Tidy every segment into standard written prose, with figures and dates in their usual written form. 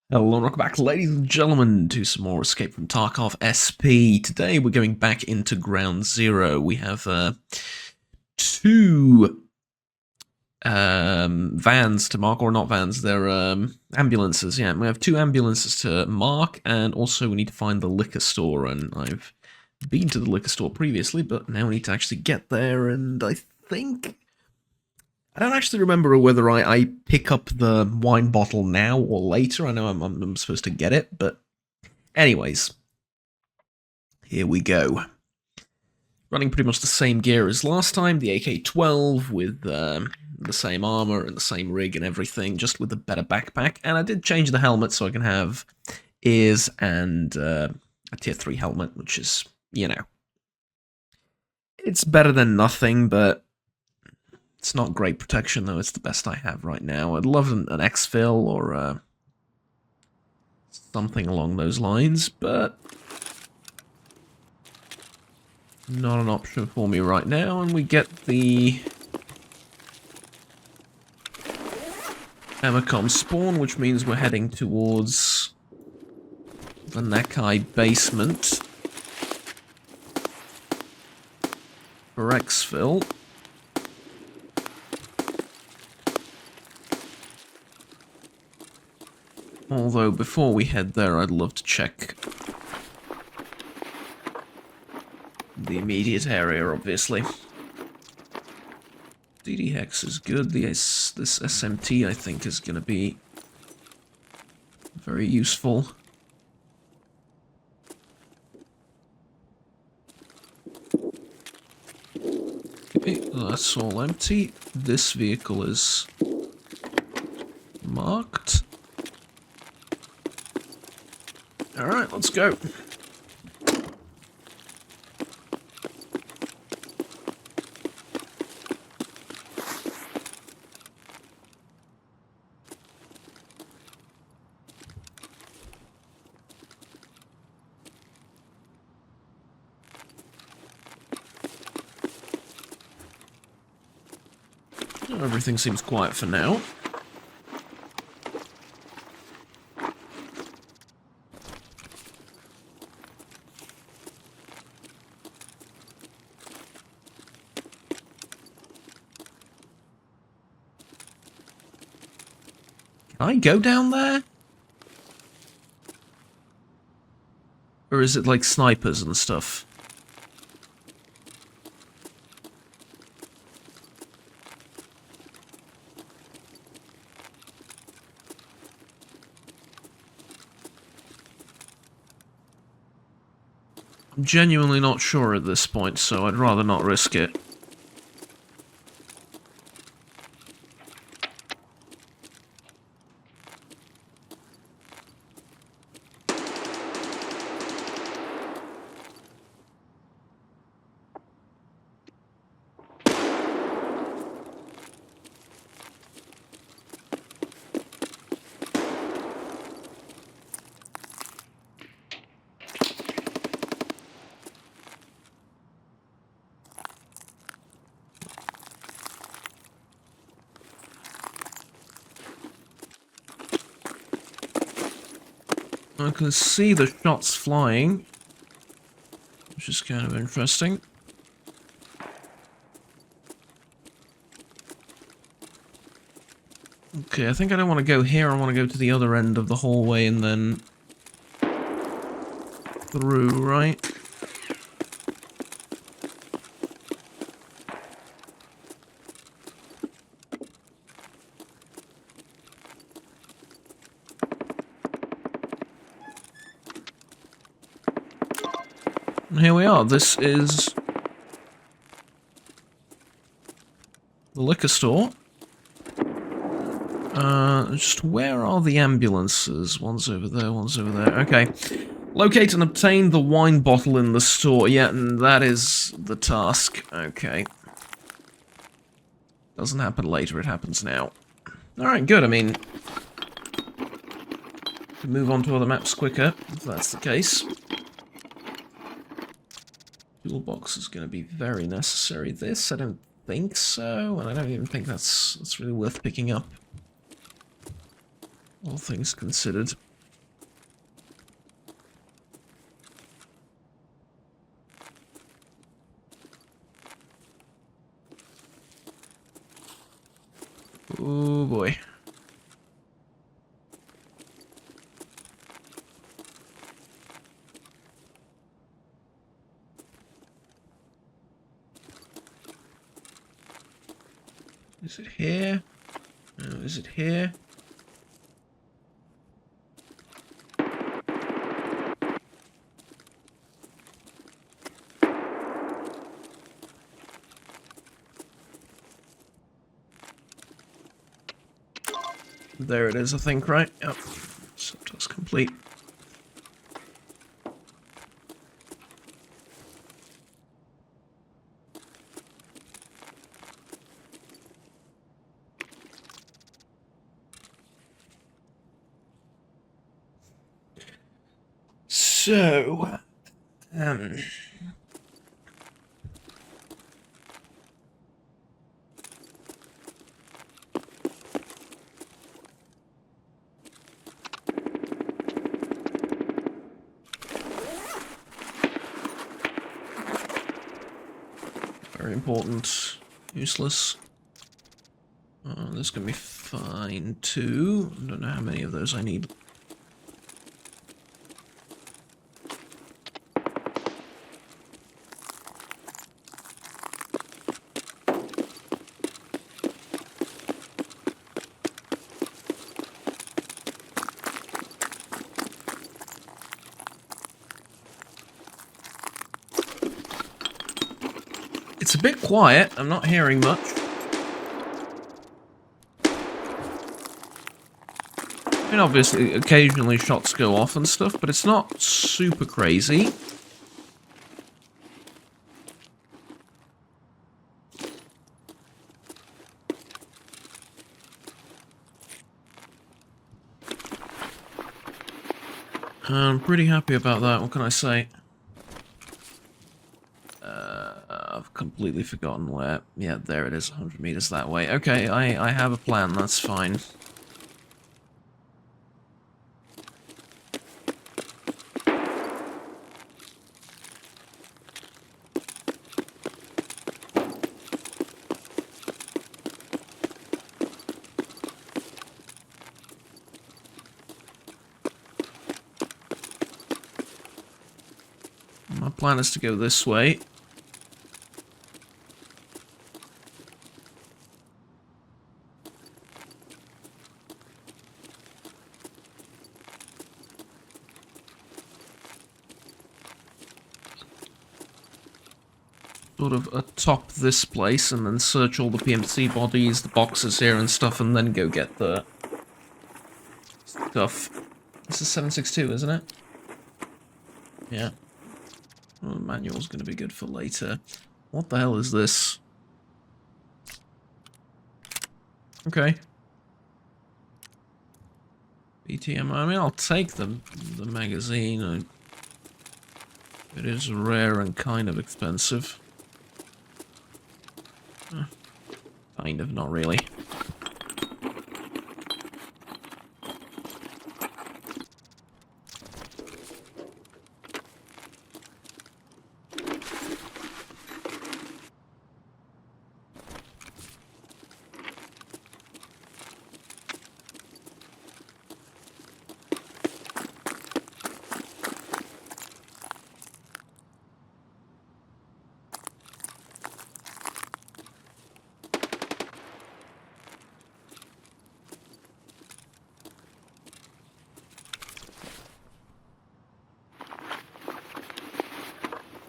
Hello and welcome back, ladies and gentlemen, to some more Escape from Tarkov SP. Today we're going back into Ground Zero. We have two vans to mark, or not vans, they're ambulances, yeah. We have two ambulances to mark, and also we need to find the liquor store, and I've been to the liquor store previously, but now we need to actually get there, and I don't actually remember whether I pick up the wine bottle now or later. I know I'm supposed to get it, but anyways, here we go. Running pretty much the same gear as last time, the AK-12 with the same armor and the same rig and everything, just with a better backpack. And I did change the helmet so I can have ears and a tier 3 helmet, which is, you know, it's better than nothing, but it's not great protection, though. It's the best I have right now. I'd love an exfil or something along those lines, but not an option for me right now. And we get the Emacom spawn, which means we're heading towards the Nakai basement for exfil. Although, before we head there, I'd love to check the immediate area, obviously. DD Hex is good. This SMT, I think, is going to be very useful. Okay, that's all empty. This vehicle is marked. Alright, let's go. Everything seems quiet for now. Can I go down there? Or is it like snipers and stuff? I'm genuinely not sure at this point, so I'd rather not risk it. I can see the shots flying, which is kind of interesting. Okay, I think I don't want to go here, I want to go to the other end of the hallway and then through, right? And here we are. This is the liquor store. Just where are the ambulances? One's over there, one's over there. Okay. Locate and obtain the wine bottle in the store. Yeah, and that is the task. Okay. Doesn't happen later, it happens now. Alright, good. I mean, can move on to other maps quicker, if that's the case. Toolbox is going to be very necessary. This, I don't think so, and I don't even think that's really worth picking up. All things considered. Is it here? No, is it here? There it is, I think, right? Yep. Subtask complete. So, very important. Useless. This can be fine too. I don't know how many of those I need. It's a bit quiet. I'm not hearing much. I mean, obviously, occasionally shots go off and stuff, but it's not super crazy. I'm pretty happy about that, what can I say? I've completely forgotten where. Yeah, there it is, 100 meters that way. Okay, I have a plan, that's fine. My plan is to go this way. Sort of atop this place and then search all the PMC bodies, the boxes here and stuff, and then go get the stuff. This is 762, isn't it? Yeah. Well, the manual's going to be good for later. What the hell is this? Okay. BTM, I mean, I'll take the magazine. It is rare and kind of expensive. Kind of, not really.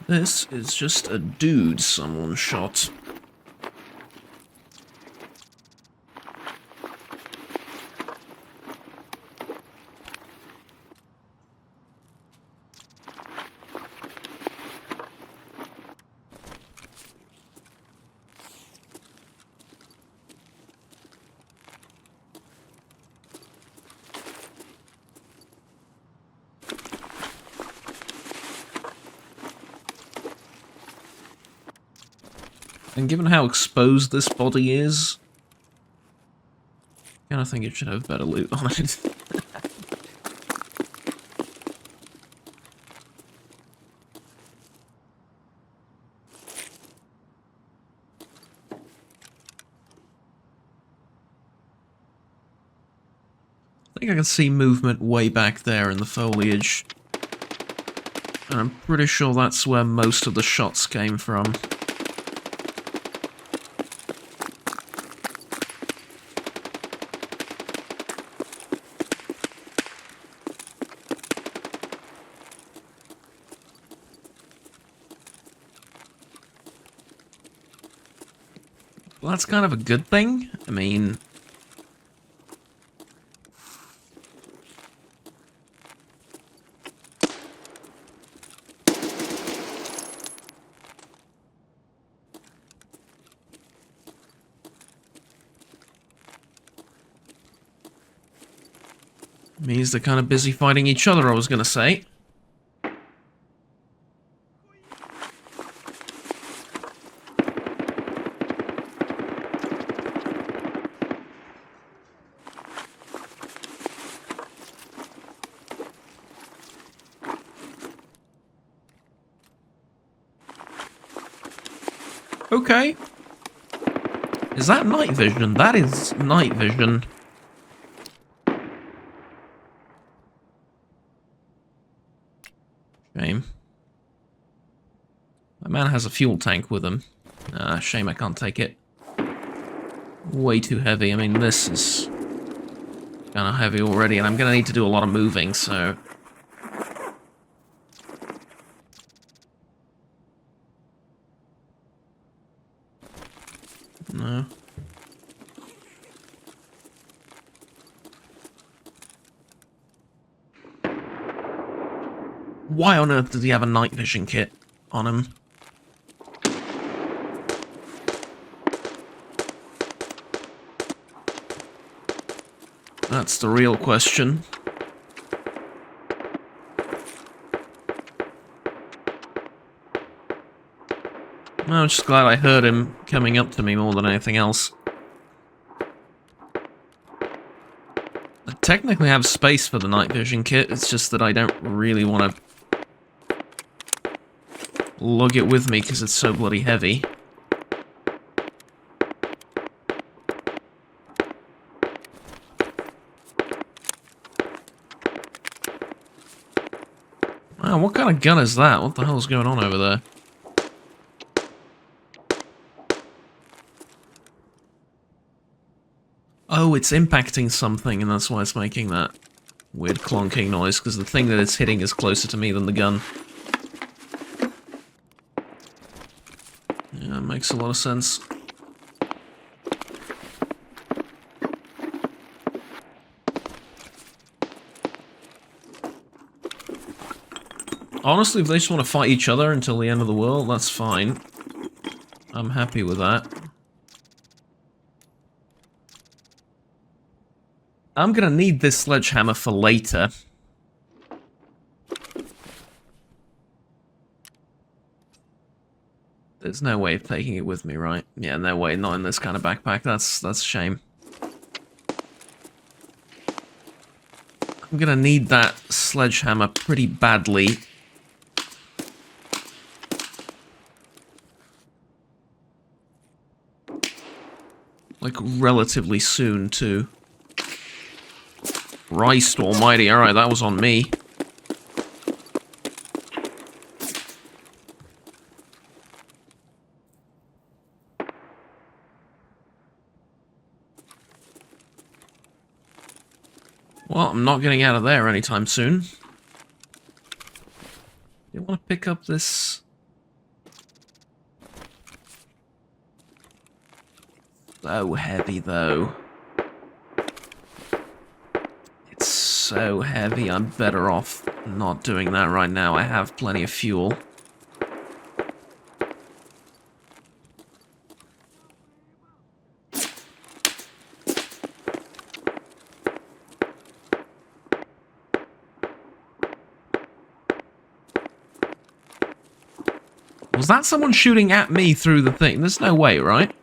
This is just a dude someone shot. And given how exposed this body is, I kind of think it should have better loot on it. I think I can see movement way back there in the foliage. And I'm pretty sure that's where most of the shots came from. that's kind of a good thing. I mean... means they're kind of busy fighting each other, I was gonna say. Okay. Is that night vision? That is night vision. Shame. That man has a fuel tank with him. Shame I can't take it. Way too heavy. I mean, this is kind of heavy already, and I'm going to need to do a lot of moving, so... No. Why on earth does he have a night vision kit on him? That's the real question. I'm just glad I heard him coming up to me more than anything else. I technically have space for the night vision kit, it's just that I don't really want to lug it with me because it's so bloody heavy. Wow, what kind of gun is that? What the hell is going on over there? Oh, it's impacting something, and that's why it's making that weird clonking noise, because the thing that it's hitting is closer to me than the gun. Yeah, that makes a lot of sense. Honestly, if they just want to fight each other until the end of the world, that's fine. I'm happy with that. I'm gonna need this sledgehammer for later. There's no way of taking it with me, right? Yeah, no way, not in this kind of backpack. That's a shame. I'm gonna need that sledgehammer pretty badly. Like, relatively soon, too. Christ almighty, alright, that was on me. Well, I'm not getting out of there anytime soon. Do you want to pick up this? So heavy, though. It's so heavy, I'm better off not doing that right now. I have plenty of fuel. Was that someone shooting at me through the thing? There's no way, right?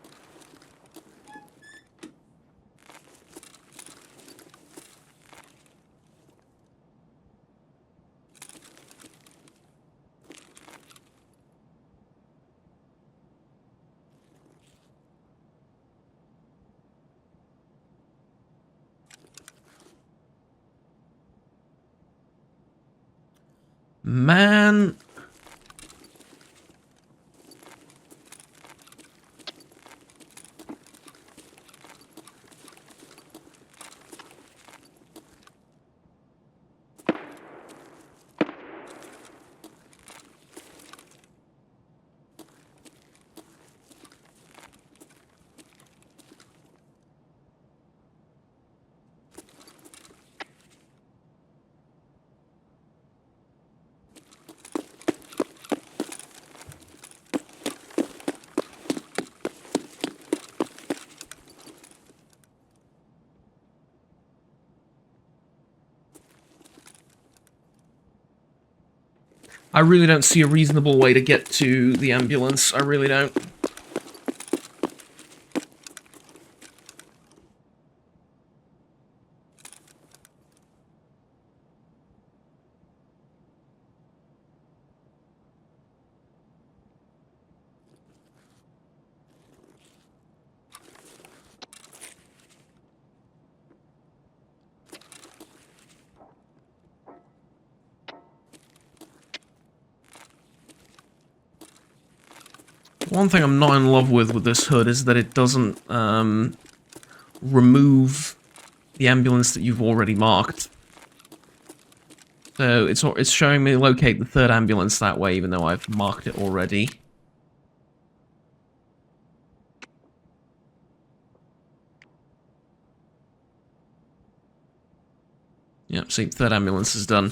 Man... I really don't see a reasonable way to get to the ambulance. I really don't. One thing I'm not in love with this hood is that it doesn't remove the ambulance that you've already marked. So it's showing me locate the third ambulance that way, even though I've marked it already. Yep, see, third ambulance is done.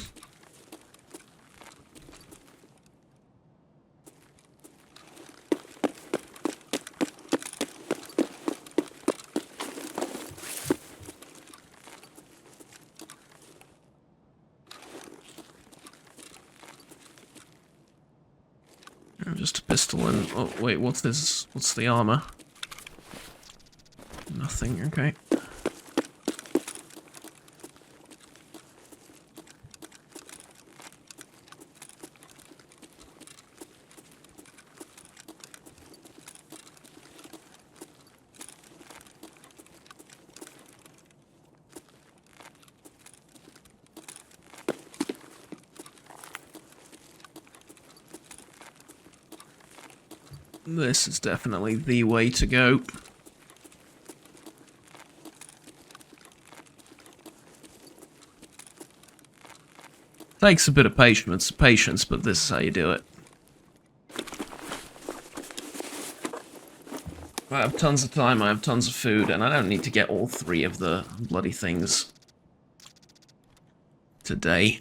Just a pistol and... oh, wait, what's this? What's the armor? Nothing, okay. This is definitely the way to go. Takes a bit of patience, but this is how you do it. I have tons of time, I have tons of food, and I don't need to get all three of the bloody things today.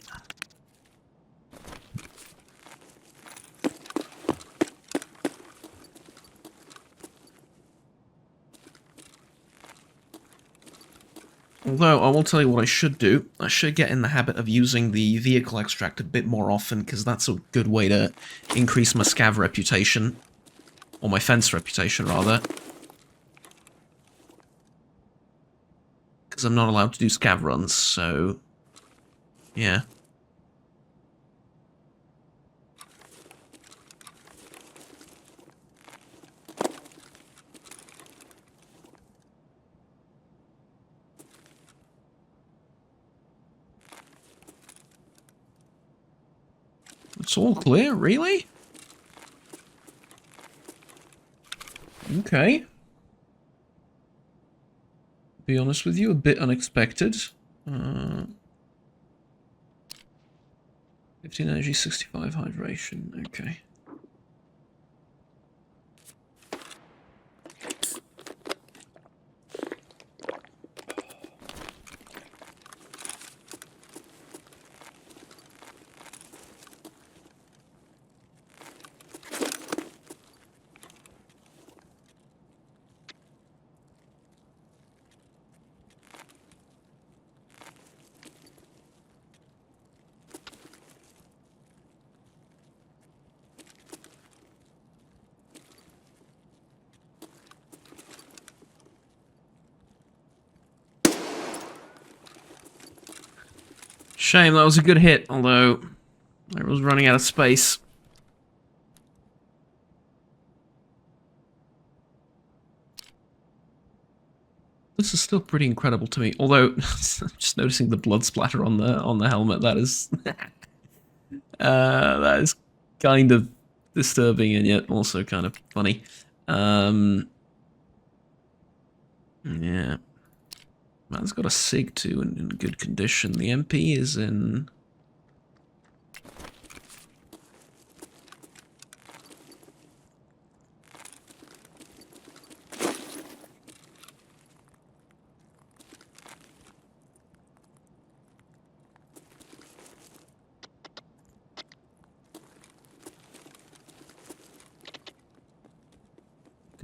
Although, I will tell you what I should do. I should get in the habit of using the vehicle extract a bit more often, because that's a good way to increase my scav reputation. Or my fence reputation, rather. Because I'm not allowed to do scav runs, so... yeah. It's all clear, really? Okay. Be honest with you, a bit unexpected. 15 energy, 65 hydration, okay. Shame, that was a good hit, although I was running out of space. This is still pretty incredible to me, although just noticing the blood splatter on the helmet, that is that is kind of disturbing and yet also kind of funny. Yeah. Man's got a SIG too in good condition. The MP is in...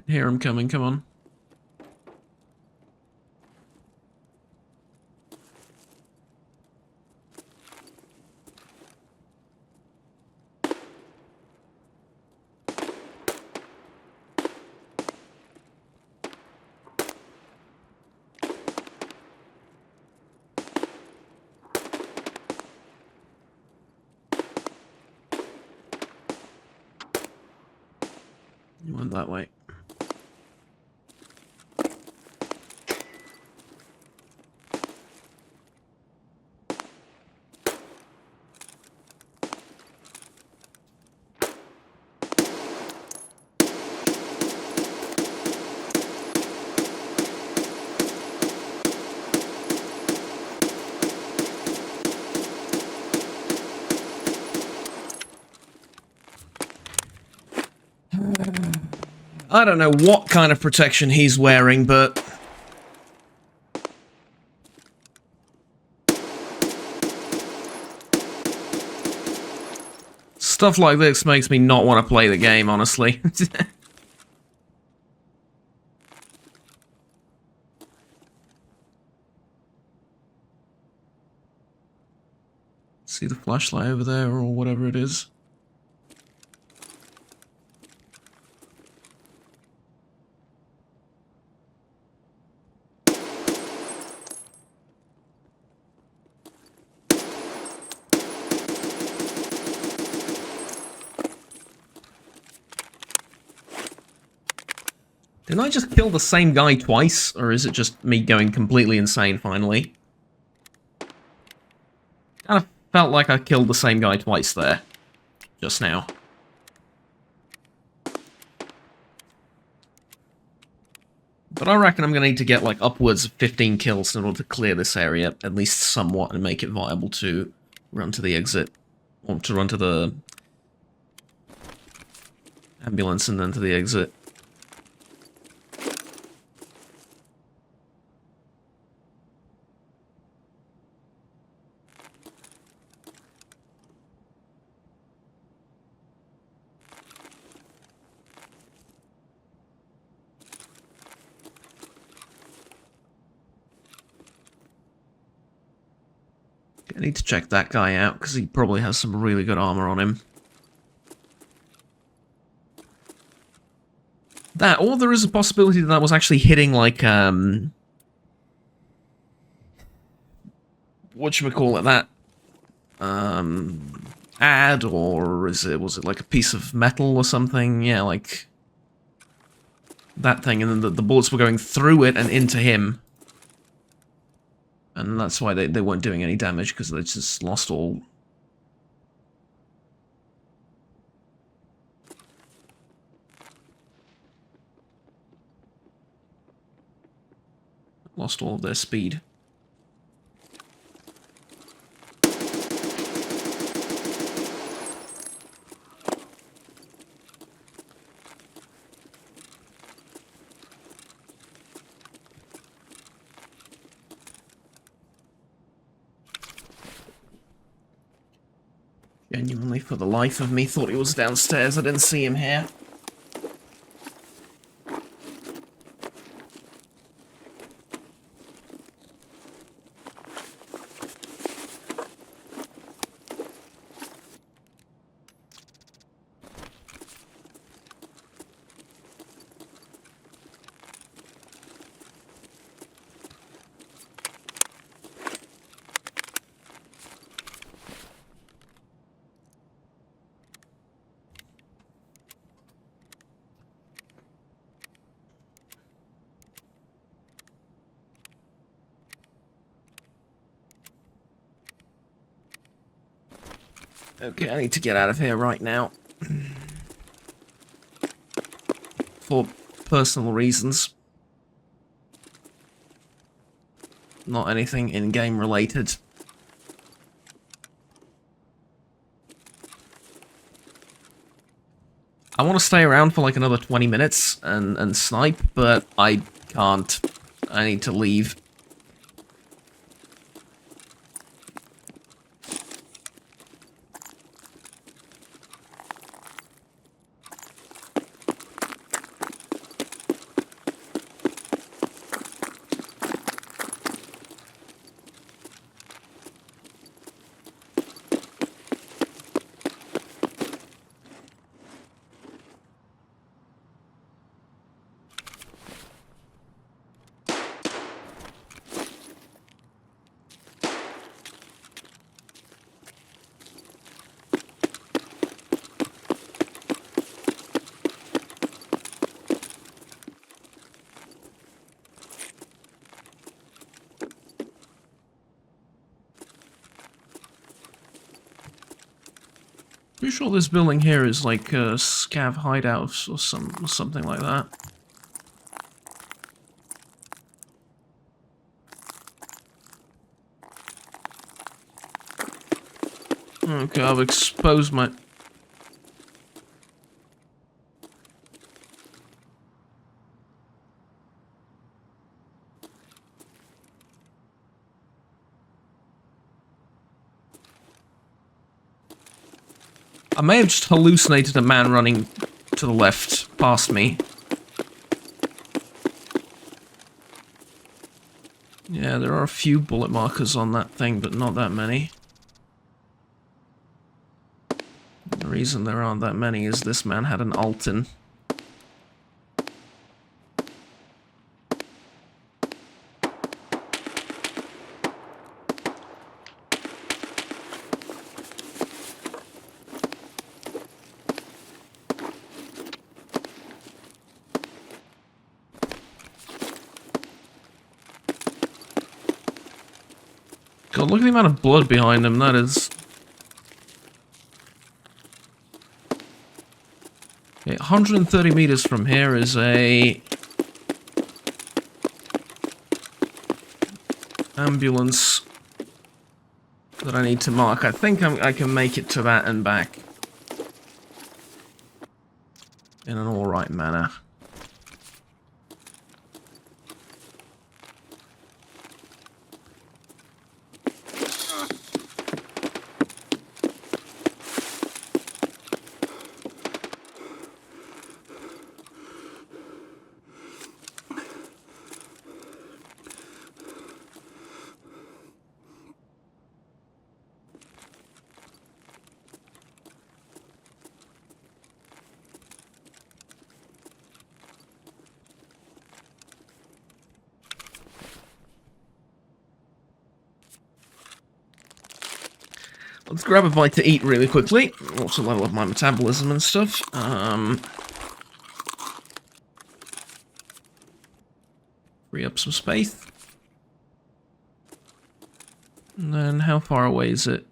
can hear him coming, come on. You went that way. I don't know what kind of protection he's wearing, but... stuff like this makes me not want to play the game, honestly. See the flashlight over there, or whatever it is? Didn't I just kill the same guy twice, or is it just me going completely insane finally? Kind of felt like I killed the same guy twice there, just now. But I reckon I'm going to need to get like upwards of 15 kills in order to clear this area, at least somewhat, and make it viable to run to the exit. Or to run to the ambulance and then to the exit. I need to check that guy out, because he probably has some really good armor on him. That, or there is a possibility that was actually hitting, like, whatchamacallit, that, ad, or was it like a piece of metal or something? Yeah, like, that thing, and then the bullets were going through it and into him. And that's why they weren't doing any damage, because they just lost all... lost all of their speed. Genuinely, for the life of me, thought he was downstairs. I didn't see him here. Okay, I need to get out of here right now. For personal reasons. Not anything in-game related. I want to stay around for like another 20 minutes and snipe, but I can't. I need to leave. Pretty sure this building here is like a scav hideout or something like that. Okay, I've exposed my... I may have just hallucinated a man running to the left, past me. Yeah, there are a few bullet markers on that thing, but not that many. The reason there aren't that many is this man had an Alton. God, look at the amount of blood behind him, that is... Okay, 130 meters from here is a... ambulance that I need to mark. I think I can make it to that and back in an alright manner. Let's grab a bite to eat really quickly. Also level up my metabolism and stuff. Free up some space. And then how far away is it?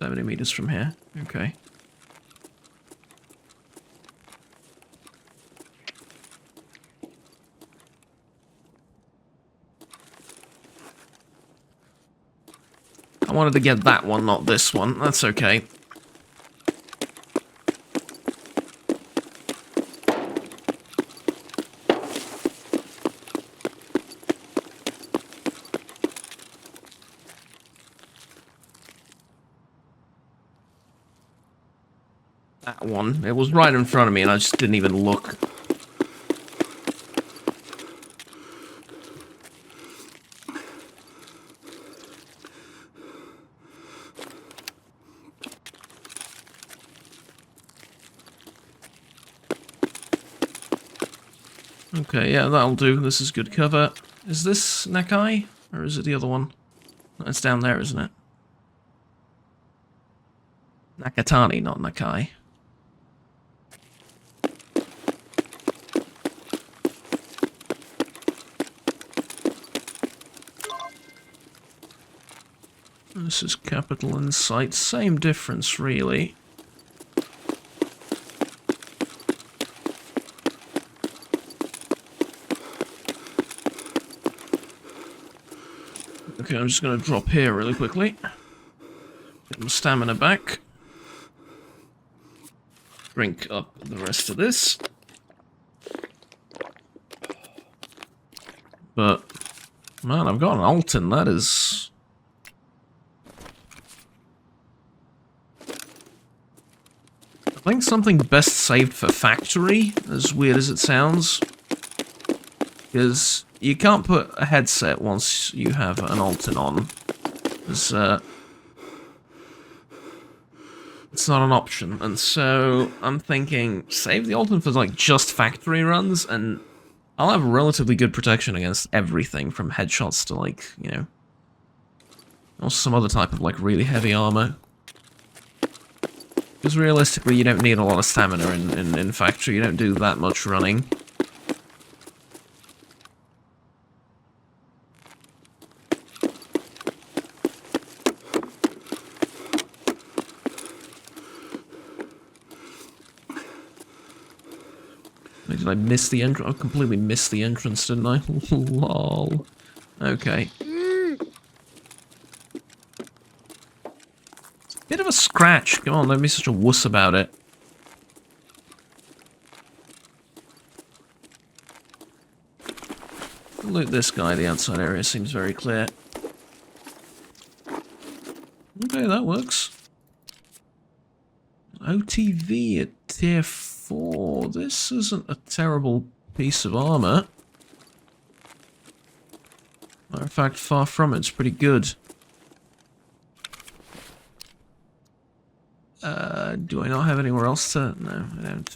70 meters from here. Okay. I wanted to get that one, not this one. That's okay. That one. It was right in front of me and I just didn't even look. Okay, yeah, that'll do. This is good cover. Is this Nakai? Or is it the other one? No, it's down there, isn't it? Nakatani, not Nakai. This is Capital Insight. Same difference, really. Okay, I'm just going to drop here really quickly. Get my stamina back. Drink up the rest of this. But, man, I've got an Alton. That is... I think something best saved for factory, as weird as it sounds. Because you can't put a headset once you have an Alton on. It's not an option, and so I'm thinking, save the Alton for like just factory runs, and I'll have relatively good protection against everything from headshots to like, you know, or some other type of like really heavy armor. Because realistically, you don't need a lot of stamina in factory. You don't do that much running. did I miss the entrance? I completely missed the entrance, didn't I? Lol. Okay. Bit of a scratch. Come on, don't be such a wuss about it. Loot this guy. The outside area seems very clear. Okay, that works. OTV at tier 4. This isn't a terrible piece of armor. Matter of fact, far from it. It's pretty good. Do I not have anywhere else to... No, I don't.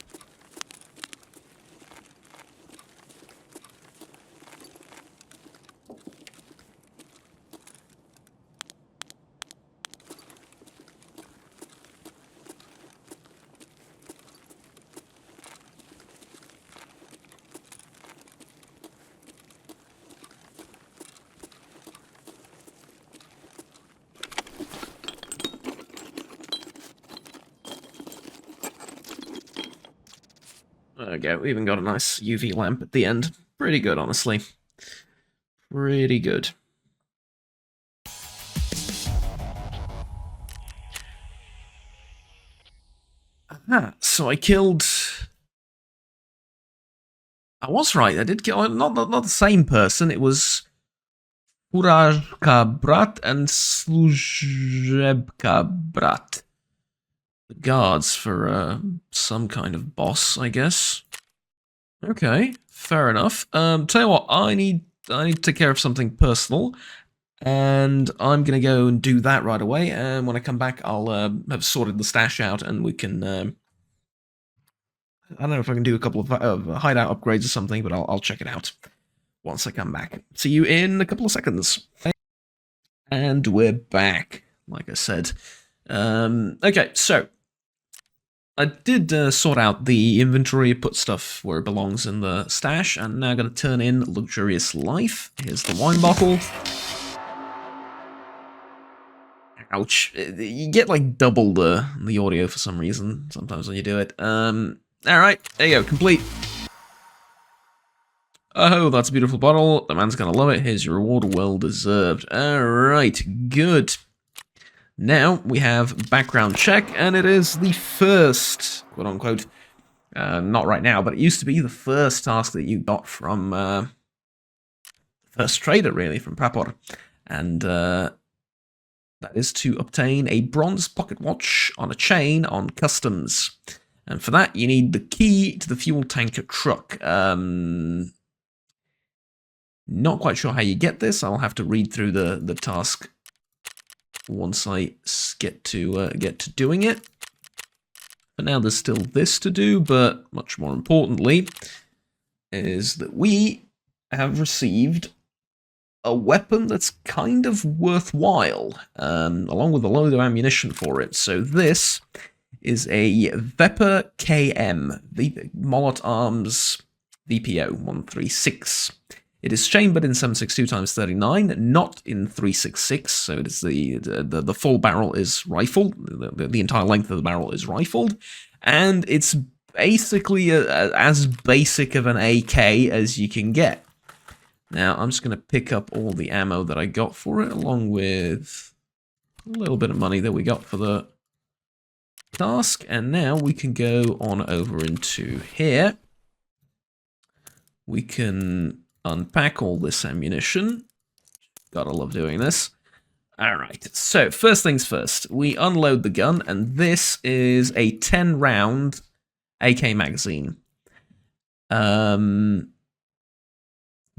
There we go. We even got a nice UV lamp at the end. Pretty good, honestly. Pretty good. Ah, so I killed... I was right. I did kill... Not the same person. It was... Furajka Brat and Sluzhebka Brat. The guards for some kind of boss, I guess. Okay, fair enough. Tell you what, I need to take care of something personal, and I'm gonna go and do that right away. And when I come back, I'll have sorted the stash out, and we can. I don't know if I can do a couple of hideout upgrades or something, but I'll check it out once I come back. See you in a couple of seconds. And we're back, like I said. Okay, so. I did sort out the inventory, put stuff where it belongs in the stash, and now I'm going to turn in Luxurious Life. Here's the wine bottle. Ouch. You get like double the audio for some reason, sometimes when you do it. Alright, there you go, complete. Oh, that's a beautiful bottle. The man's going to love it. Here's your reward, well deserved. Alright, good. Now we have background check, and it is the first, quote-unquote, not right now, but it used to be the first task that you got from first trader, really, from Prapor. And that is to obtain a bronze pocket watch on a chain on customs. And for that, you need the key to the fuel tanker truck. Not quite sure how you get this. I'll have to read through the task once I get to doing it. But now there's still this to do, but much more importantly is that we have received a weapon that's kind of worthwhile, along with a load of ammunition for it. So this is a Vepr KM, Molot Arms VPO 136. It is chambered in 7.62x39, not in 3.66, so it is the full barrel is rifled, the entire length of the barrel is rifled, and it's basically as basic of an AK as you can get. Now, I'm just going to pick up all the ammo that I got for it, along with a little bit of money that we got for the task, and now we can go on over into here. We can unpack all this ammunition. Gotta love doing this. Alright, so first things first, we unload the gun, and this is a 10-round AK magazine. The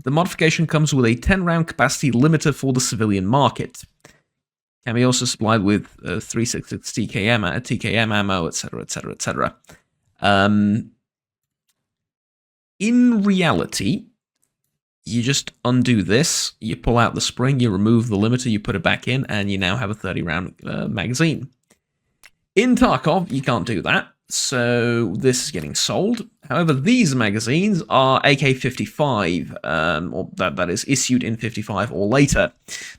modification comes with a 10-round capacity limiter for the civilian market. Can be also supplied with 366 TKM ammo, etc., etc., etc. In reality, you just undo this, you pull out the spring, you remove the limiter, you put it back in, and you now have a 30-round magazine. In Tarkov, you can't do that, so this is getting sold. However, these magazines are AK-55, or that is issued in 55 or later.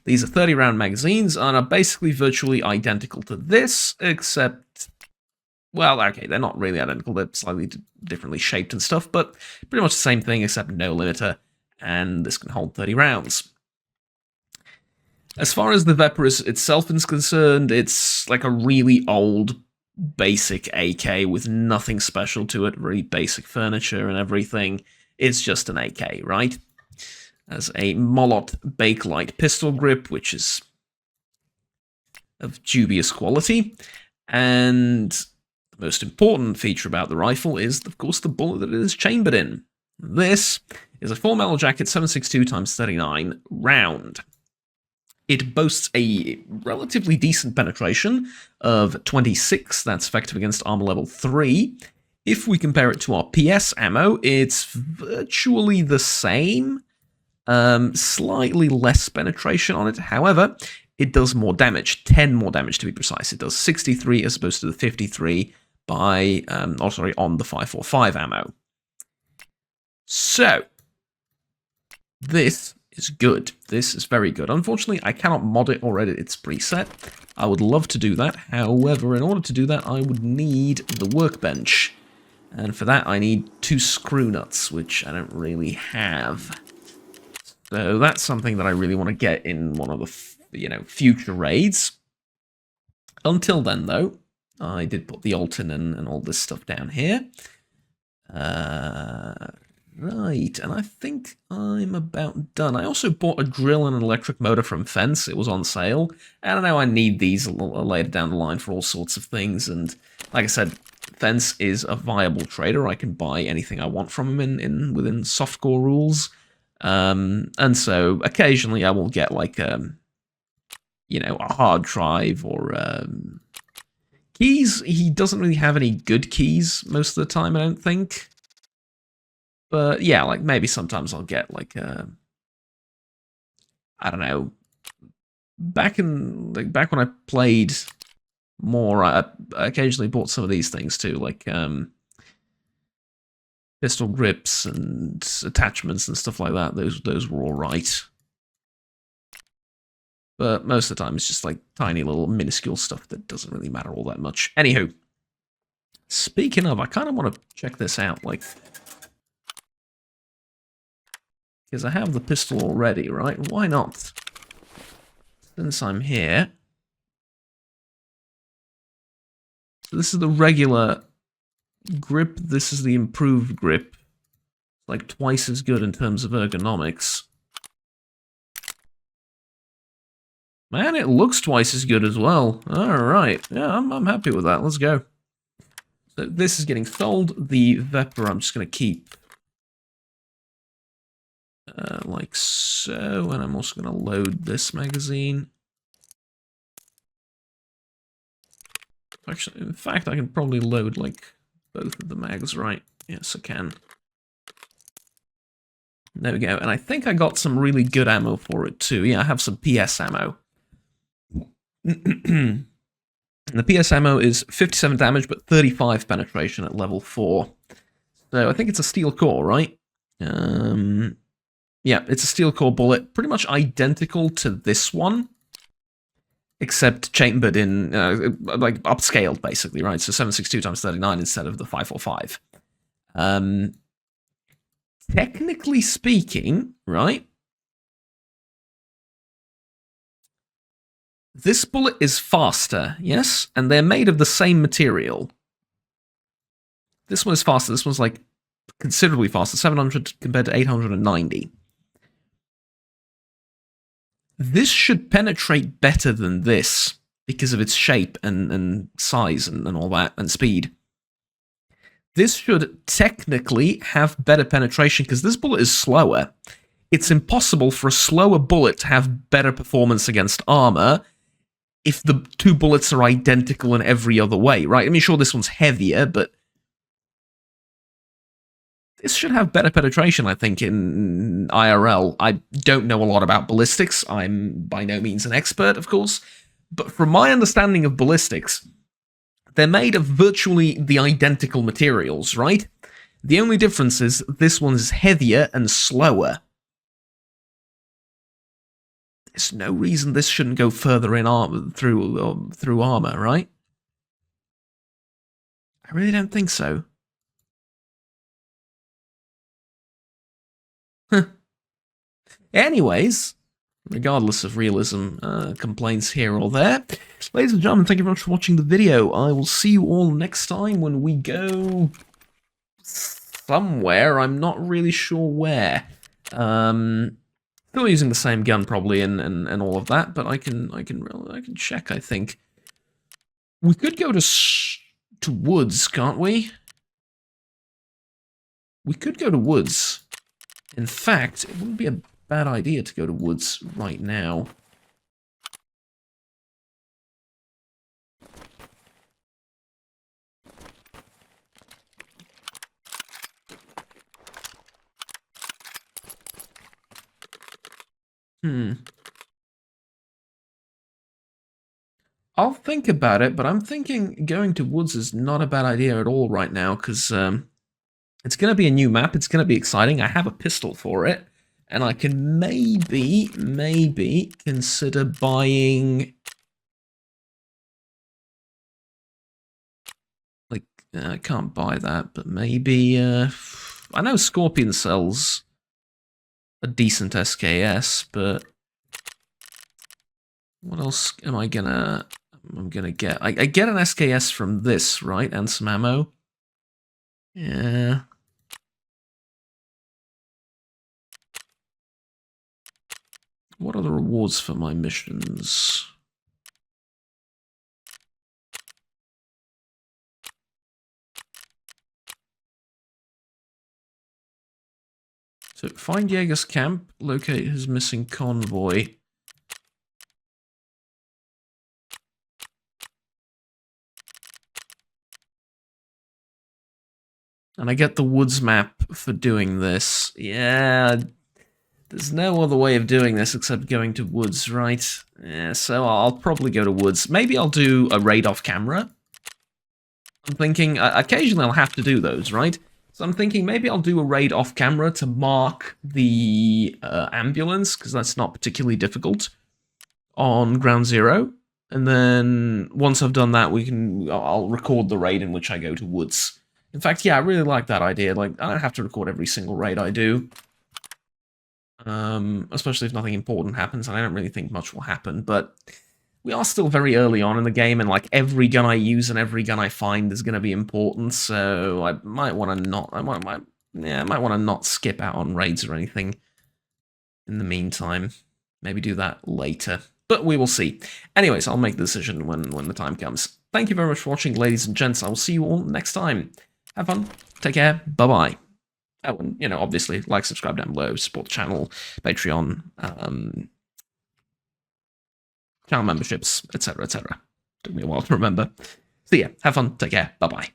These are 30-round magazines and are basically virtually identical to this, except well, okay, they're not really identical, they're slightly differently shaped and stuff, but pretty much the same thing except no limiter, and this can hold 30 rounds. As far as the Vepr itself is concerned, it's like a really old, basic AK with nothing special to it, very basic furniture and everything. It's just an AK, right? As a Molot Bakelite pistol grip, which is of dubious quality, and the most important feature about the rifle is, of course, the bullet that it is chambered in. This is a 4 metal jacket 7.62x39 round. It boasts a relatively decent penetration of 26, that's effective against armor level 3. If we compare it to our PS ammo, it's virtually the same. Slightly less penetration on it, however, it does more damage, 10 more damage to be precise. It does 63 as opposed to the 53 on the 5.45 ammo. So, this is good. This is very good. Unfortunately, I cannot mod it or edit its preset. I would love to do that. However, in order to do that, I would need the workbench. And for that, I need 2 screw nuts, which I don't really have. So that's something that I really want to get in one of the, future raids. Until then, though, I did put the Alton and all this stuff down here. Right, and I think I'm about done. I also bought a drill and an electric motor from Fence. It was on sale. And I know I need these later down the line for all sorts of things. And like I said, Fence is a viable trader. I can buy anything I want from him within softcore rules. And so occasionally I will get like a hard drive or keys. He doesn't really have any good keys most of the time, I don't think. But yeah, like maybe sometimes I'll get like I don't know. Back when I played more, I occasionally bought some of these things too, like pistol grips and attachments and stuff like that. Those were all right. But most of the time it's just like tiny little minuscule stuff that doesn't really matter all that much. Anywho, speaking of, I kind of want to check this out, like, because I have the pistol already, right? Why not? Since I'm here. So this is the regular grip. This is the improved grip. Like twice as good in terms of ergonomics. Man, it looks twice as good as well. Alright. Yeah, I'm happy with that. Let's go. So this is getting sold. The Vepr I'm just going to keep like so, and I'm also going to load this magazine. Actually, in fact, I can probably load like both of the mags, right? Yes, I can. There we go, and I think I got some really good ammo for it too. Yeah, I have some PS ammo. And the PS ammo is 57 damage, but 35 penetration at level 4. So I think it's a steel core, right? Yeah, it's a steel core bullet, pretty much identical to this one, except chambered in, like, upscaled, basically, right? So 7.62x39 instead of the 5.45. Technically speaking, right, this bullet is faster, yes? And they're made of the same material. This one is faster. This one's, like, considerably faster, 700 compared to 890. This should penetrate better than this because of its shape and size and all that, and speed. This should technically have better penetration because this bullet is slower. It's impossible for a slower bullet to have better performance against armor if the two bullets are identical in every other way, right? I mean, sure, this one's heavier, but this should have better penetration, I think, in IRL. I don't know a lot about ballistics. I'm by no means an expert, of course. But from my understanding of ballistics, they're made of virtually the identical materials, right? The only difference is this one's heavier and slower. There's no reason this shouldn't go further in armor through armor, right? I really don't think so. Anyways, regardless of realism complaints here or there, ladies and gentlemen, thank you very much for watching the video. I will see you all next time when we go somewhere. I'm not really sure where. Still using the same gun probably and all of that, but I can check. I think we could go to woods, can't we? We could go to woods. In fact, it wouldn't be a bad idea to go to woods right now. I'll think about it, but I'm thinking going to woods is not a bad idea at all right now, because it's going to be a new map. It's going to be exciting. I have a pistol for it, and I can maybe consider buying... Like, I can't buy that, but maybe... I know Scorpion sells a decent SKS, but... What else am I gonna... I'm gonna get... I get an SKS from this, right? And some ammo. Yeah... What are the rewards for my missions? So, find Jaeger's camp, locate his missing convoy. And I get the woods map for doing this. Yeah, there's no other way of doing this except going to woods, right? Yeah, so I'll probably go to woods. Maybe I'll do a raid off camera. I'm thinking, occasionally I'll have to do those, right? So I'm thinking maybe I'll do a raid off camera to mark the ambulance, because that's not particularly difficult, on Ground Zero. And then once I've done that, I'll record the raid in which I go to woods. In fact, yeah, I really like that idea. Like, I don't have to record every single raid I do. Especially if nothing important happens, and I don't really think much will happen, but we are still very early on in the game, and like every gun I use and every gun I find is going to be important, so I might want to not, I might want to not skip out on raids or anything in the meantime. Maybe do that later, but we will see. Anyways, I'll make the decision when the time comes. Thank you very much for watching, ladies and gents. I will see you all next time. Have fun. Take care. Bye-bye. Oh, and, you know, obviously, like, subscribe down below, support the channel, Patreon, channel memberships, etc., etc. Took me a while to remember. So yeah, have fun, take care, bye-bye.